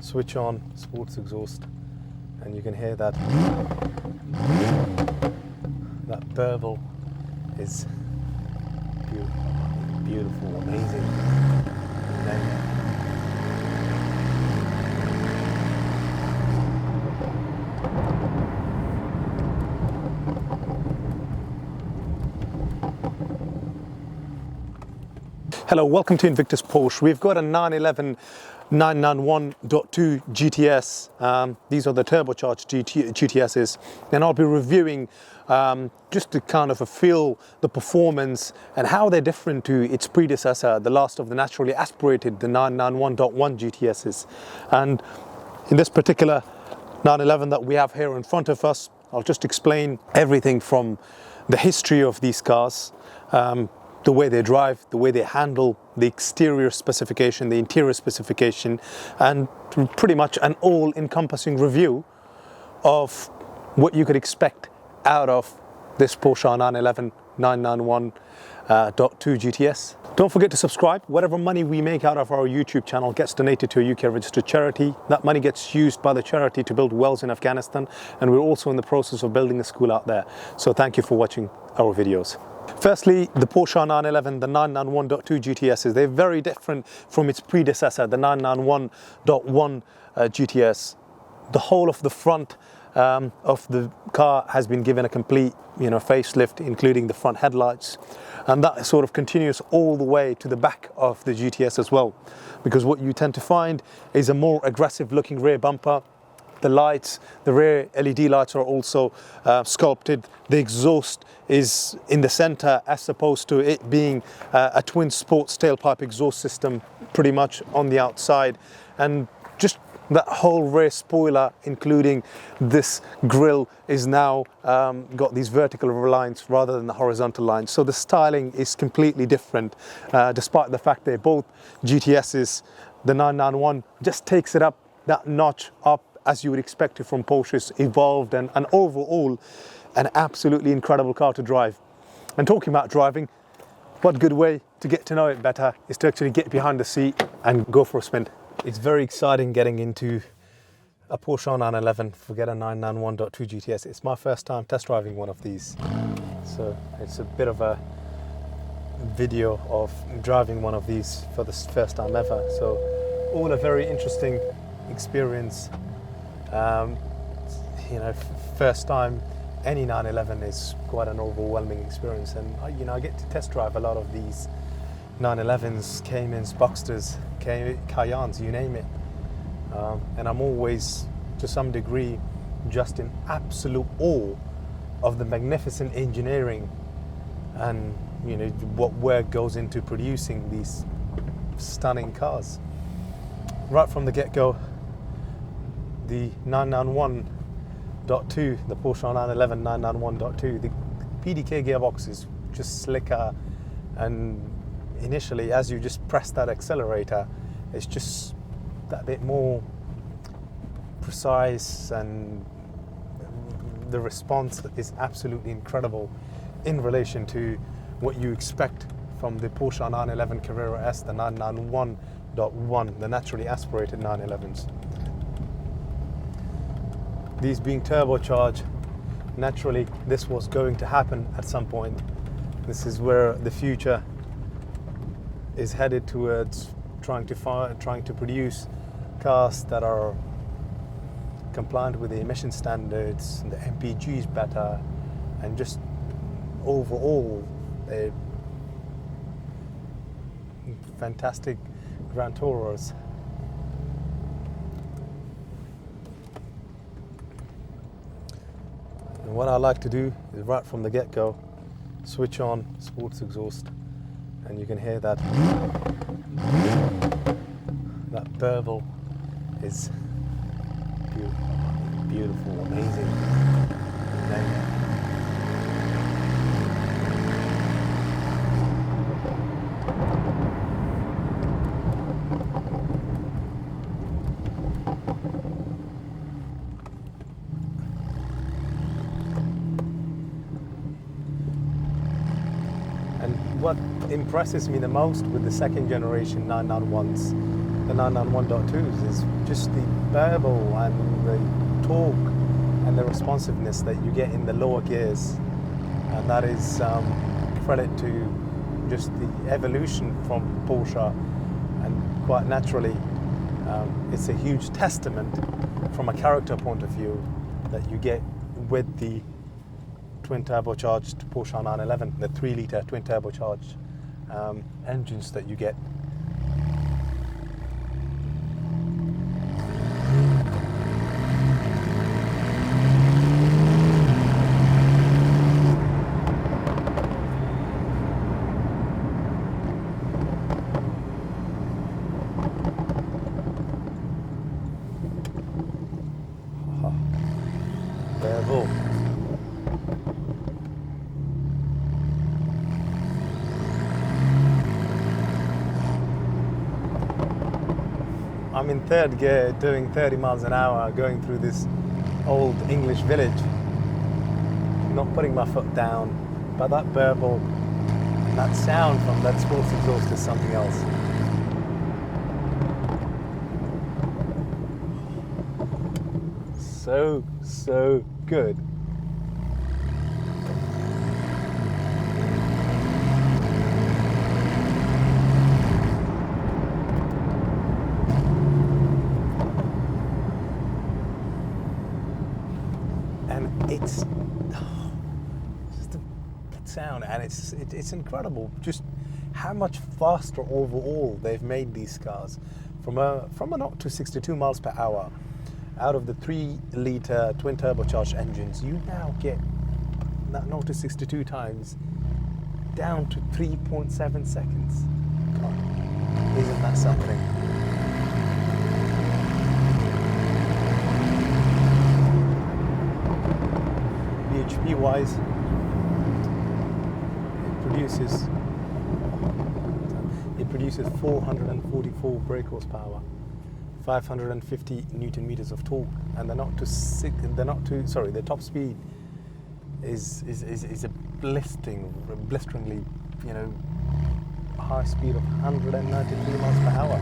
switch on sports exhaust, and you can hear that burble is beautiful, amazing. And then hello, welcome to Invictus Porsche. We've got a 911 991.2 GTS. These are the turbocharged GTSs, and I'll be reviewing just to kind of feel the performance and how they're different to its predecessor, the last of the naturally aspirated, the 991.1 GTSs. And in this particular 911 that we have here in front of us, I'll just explain everything from the history of these cars, the way they drive, the way they handle, the exterior specification, the interior specification, and pretty much an all-encompassing review of what you could expect out of this Porsche 911 991.2 GTS. Don't forget to subscribe. Whatever money we make out of our YouTube channel gets donated to a UK registered charity. That money gets used by the charity to build wells in Afghanistan, and we're also in the process of building a school out there. So thank you for watching our videos. Firstly, the Porsche 911, the 991.2 GTSs, they're very different from its predecessor, the 991.1 GTS. The whole of the front of the car has been given a complete, facelift, including the front headlights, and that sort of continues all the way to the back of the GTS as well, because what you tend to find is a more aggressive looking rear bumper. The lights, the rear LED lights are also sculpted. The exhaust is in the center as opposed to it being a twin sports tailpipe exhaust system pretty much on the outside. And just that whole rear spoiler, including this grille, is now got these vertical lines rather than the horizontal lines. So the styling is completely different, despite the fact they're both GTSs. The 991 just takes it up that notch up, as you would expect it from Porsche's evolved and overall an absolutely incredible car to drive. And talking about driving, what good way to get to know it better is to actually get behind the seat and go for a spin. It's very exciting getting into a Porsche 911, forget a 991.2 GTS. It's my first time test driving one of these. So it's a bit of a video of driving one of these for the first time ever. So all a very interesting experience. First time any 911 is quite an overwhelming experience, and I get to test drive a lot of these 911s, Caymans, Boxsters, Cayennes, you name it, and I'm always to some degree just in absolute awe of the magnificent engineering and what work goes into producing these stunning cars. Right from the get-go, the 991.2, the Porsche 911 991.2, the PDK gearbox is just slicker, and initially as you just press that accelerator, it's just that bit more precise, and the response is absolutely incredible in relation to what you expect from the Porsche 911 Carrera S, the 991.1, the naturally aspirated 911s. These being turbocharged, naturally this was going to happen at some point. This is where the future is headed towards, trying to produce cars that are compliant with the emission standards, and the MPG is better, and just overall a fantastic Grand Tourers. And what I like to do is right from the get-go, switch on sports exhaust, and you can hear that burble is beautiful, amazing. And then what impresses me the most with the second generation 991s, the 991.2s is just the burble and the torque and the responsiveness that you get in the lower gears, and that is credit to just the evolution from Porsche, and quite naturally it's a huge testament from a character point of view that you get with the twin turbocharged Porsche 911, the 3-litre twin turbocharged engines that you get. Bravo. I'm in third gear doing 30 miles an hour going through this old English village, not putting my foot down, but that burble and that sound from that sports exhaust is something else. So good. And it's just a good sound, and it's incredible just how much faster overall they've made these cars from a 0 to 62 miles per hour. Out of the 3-litre twin turbocharged engines, you now get that 0 to 62 times down to 3.7 seconds. God, isn't that something? BHP wise, it produces 444 brake horsepower, 550 Newton meters of torque, and the top speed is a blisteringly, high speed of 193 miles per hour.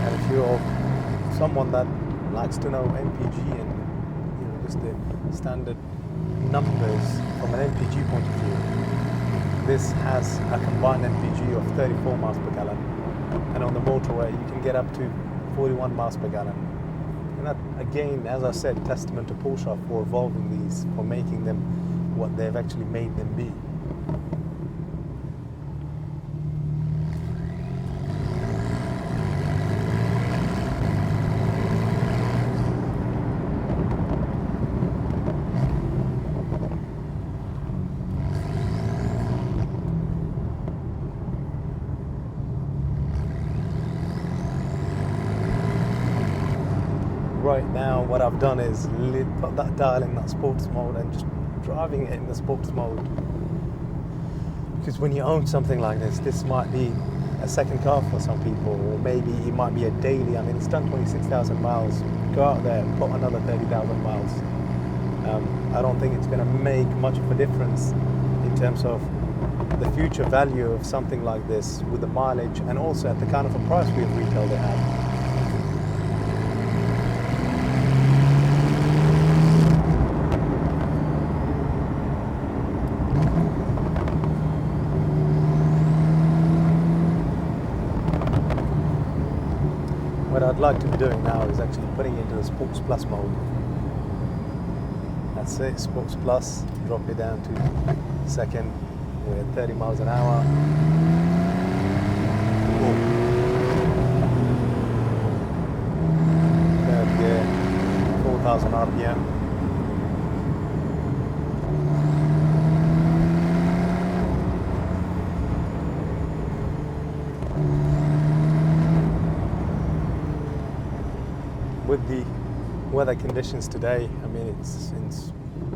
And if you're someone that likes to know MPG and just the standard numbers from an MPG point of view, this has a combined MPG of 34 miles per gallon. And on the motorway you can get up to 41 miles per gallon. And that, again, as I said, testament to Porsche for evolving these, for making them what they've actually made them be. Right now what I've done is put that dial in that sports mode and just driving it in the sports mode, because when you own something like this might be a second car for some people, or maybe it might be a daily. I mean, it's done 26,000 miles. Go out there and put another 30,000 miles. I don't think it's going to make much of a difference in terms of the future value of something like this with the mileage, and also at the kind of a price we have retailed it at. What I'd like to be doing now is actually putting it into the Sports Plus mode. That's it, Sports Plus, drop it down to second, we're at 30 miles an hour. Third gear, 4,000 RPM. With the weather conditions today, I mean, it's in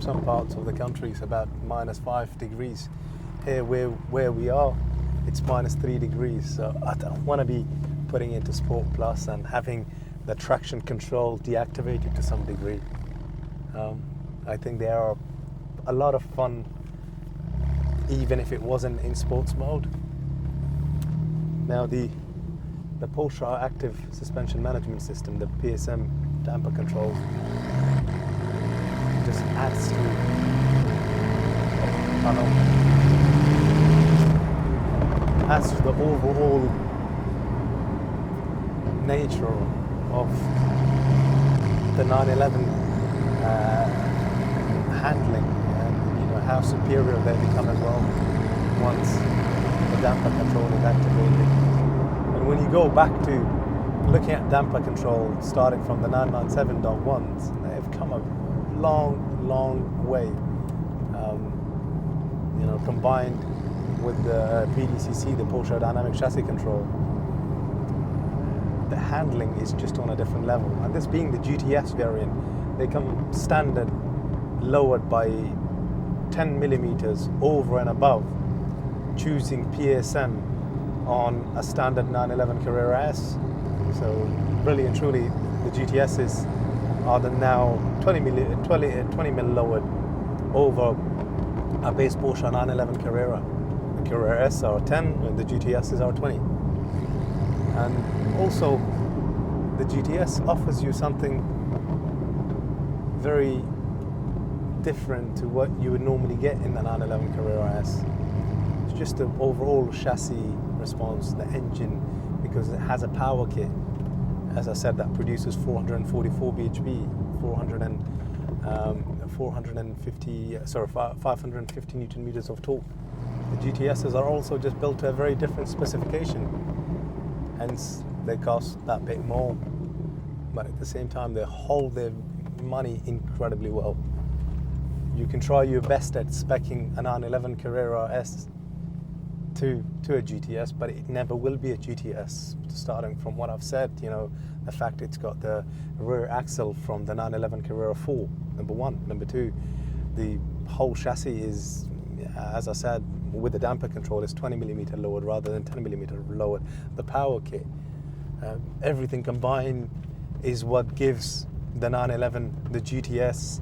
some parts of the country it's about -5 degrees. Here where we are, it's -3 degrees. So I don't want to be putting into Sport Plus and having the traction control deactivated to some degree. I think they are a lot of fun, even if it wasn't in sports mode. Now the the Porsche active suspension management system, the PSM damper control, just adds to the overall nature of the 911 handling, and how superior they become as well once the damper control is activated. And when you go back to looking at damper control starting from the 997.1s, they've come a long way, combined with the PDCC, the Porsche Dynamic Chassis Control. The handling is just on a different level, and this being the GTS variant, they come standard lowered by 10 millimeters over and above choosing PSM on a standard 911 Carrera S. So really and truly, the GTSs are the now 20 mil lowered over a base Porsche 911 Carrera. The Carrera S are 10 and the GTSs are 20. And also, the GTS offers you something very different to what you would normally get in the 911 Carrera S. It's just the overall chassis response, the engine, because it has a power kit, as I said, that produces 444 bhp, 550 newton meters of torque. The GTSs are also just built to a very different specification, hence they cost that bit more, but at the same time they hold their money incredibly well. You can try your best at speccing a 911 Carrera S to a GTS, but it never will be a GTS. Starting from what I've said, the fact it's got the rear axle from the 911 Carrera 4, number one. Number two, the whole chassis is, as I said, with the damper control, is 20 millimeter lowered rather than 10 millimeter lowered. The power kit, everything combined is what gives the 911, the GTS,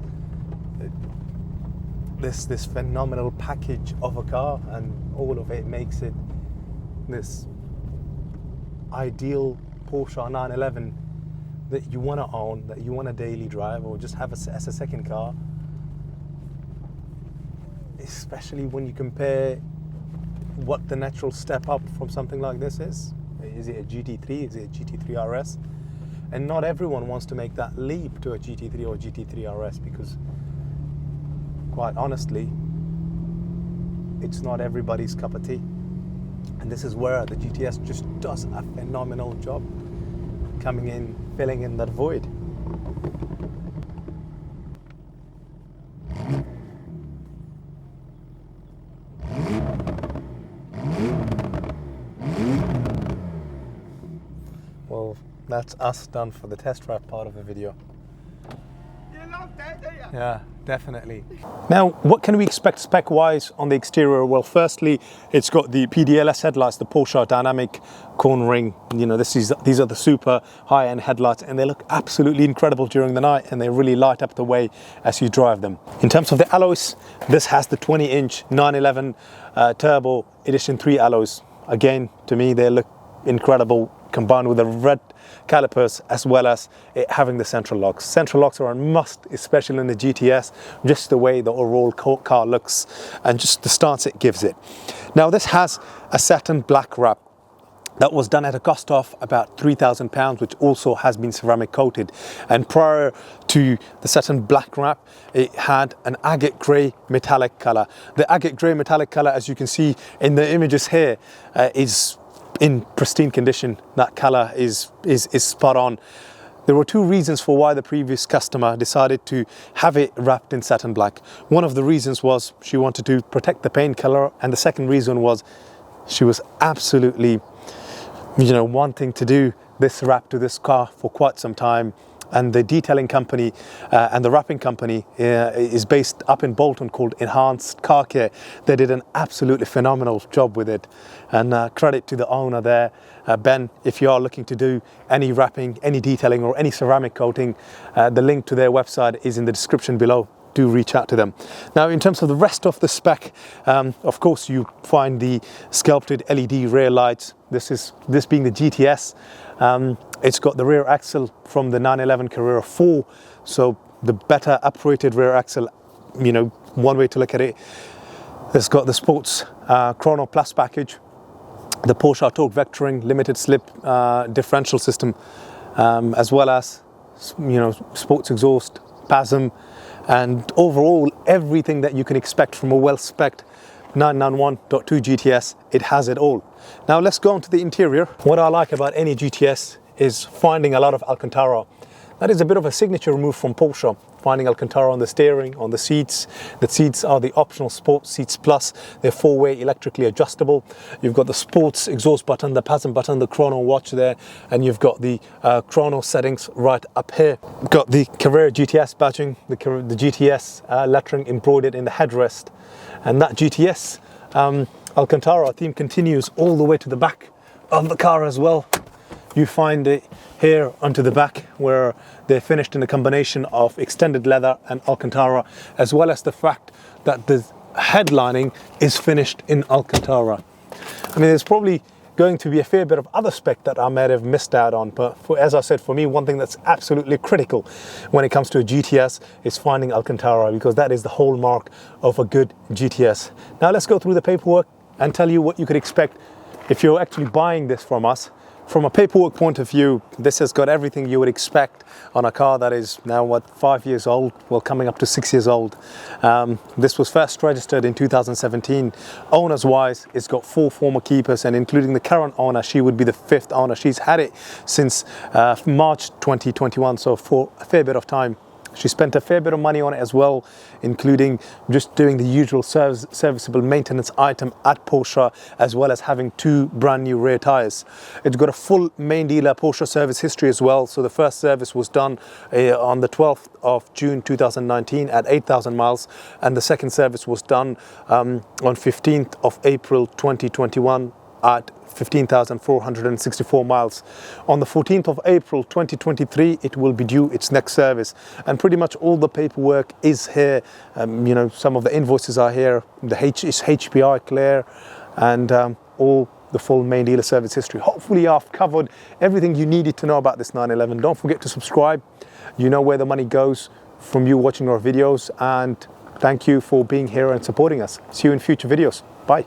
this phenomenal package of a car, and all of it makes it this ideal Porsche 911 that you want to own, that you want to daily drive, or just have as a second car. Especially when you compare what the natural step up from something like this is. Is it a GT3? Is it a GT3 RS? And not everyone wants to make that leap to a GT3 or GT3 RS, because quite honestly, it's not everybody's cup of tea. And this is where the GTS just does a phenomenal job coming in, filling in that void. Well, that's us done for the test drive part of the video. Yeah, definitely. Now, what can we expect spec-wise on the exterior? Well, firstly, it's got the PDLS headlights, the Porsche Dynamic Cornering. These are the super high-end headlights, and they look absolutely incredible during the night, and they really light up the way as you drive them. In terms of the alloys, this has the 20-inch 911 Turbo Edition 3 alloys. Again, to me, they look incredible, combined with the red calipers, as well as it having the central locks. Central locks are a must, especially in the GTS, just the way the overall car looks and just the stance it gives it. Now, this has a satin black wrap that was done at a cost of about £3,000, which also has been ceramic coated. And prior to the satin black wrap, it had an agate grey metallic color. The agate grey metallic color, as you can see in the images here, is in pristine condition. That color is spot on. There were two reasons for why the previous customer decided to have it wrapped in satin black. One of the reasons was she wanted to protect the paint color, and the second reason was she was absolutely, wanting to do this wrap to this car for quite some time. And the detailing company and the wrapping company is based up in Bolton, called Enhanced Car Care. They did an absolutely phenomenal job with it, and credit to the owner there, Ben. If you are looking to do any wrapping, any detailing, or any ceramic coating, the link to their website is in the description below. do reach out to them. Now, in terms of the rest of the spec, of course, you find the sculpted LED rear lights. This being the GTS. It's got the rear axle from the 911 Carrera 4, so the better uprated rear axle, you know, one way to look at it. It's got the sports Chrono Plus package, the Porsche torque vectoring, limited slip differential system, as well as, you know, sports exhaust, PASM, and overall everything that you can expect from a well-spec'd 991.2 GTS. It has it all. Now let's go on to the interior. What I like about any GTS is finding a lot of Alcantara. That is a bit of a signature move from Porsche, finding Alcantara on the steering, on the seats. The seats are the optional Sports Seats Plus. They're four-way electrically adjustable. You've got the sports exhaust button, the PASM button, the chrono watch there, and you've got the chrono settings right up here. You've got the Carrera GTS badging, the GTS lettering embroidered in the headrest. And that GTS Alcantara theme continues all the way to the back of the car as well. You find it here onto the back, where they're finished in a combination of extended leather and Alcantara, as well as the fact that the headlining is finished in Alcantara. I mean, there's probably going to be a fair bit of other spec that I might have missed out on, but as I said, for me, one thing that's absolutely critical when it comes to a GTS is finding Alcantara, because that is the hallmark of a good GTS. Now let's go through the paperwork and tell you what you could expect if you're actually buying this from us. From a paperwork point of view, this has got everything you would expect on a car that is now, 5 years old, well, coming up to 6 years old. This was first registered in 2017. Owners-wise, it's got 4 former keepers, and including the current owner, she would be the 5th owner. She's had it since March 2021, so for a fair bit of time. She spent a fair bit of money on it as well, including just doing the usual serviceable maintenance item at Porsche, as well as having 2 brand new rear tyres. It's got a full main dealer Porsche service history as well. So the first service was done on the 12th of June 2019 at 8,000 miles, and the second service was done on 15th of April 2021 at 15,464 miles. On the 14th of April 2023, it will be due its next service, and pretty much all the paperwork is here. You know, some of the invoices are here. The H is HPI clear, and all the full main dealer service history. Hopefully I've covered everything you needed to know about this 911. Don't forget to subscribe. You know where the money goes from you watching our videos, and thank you for being here and supporting us. See you in future videos. Bye.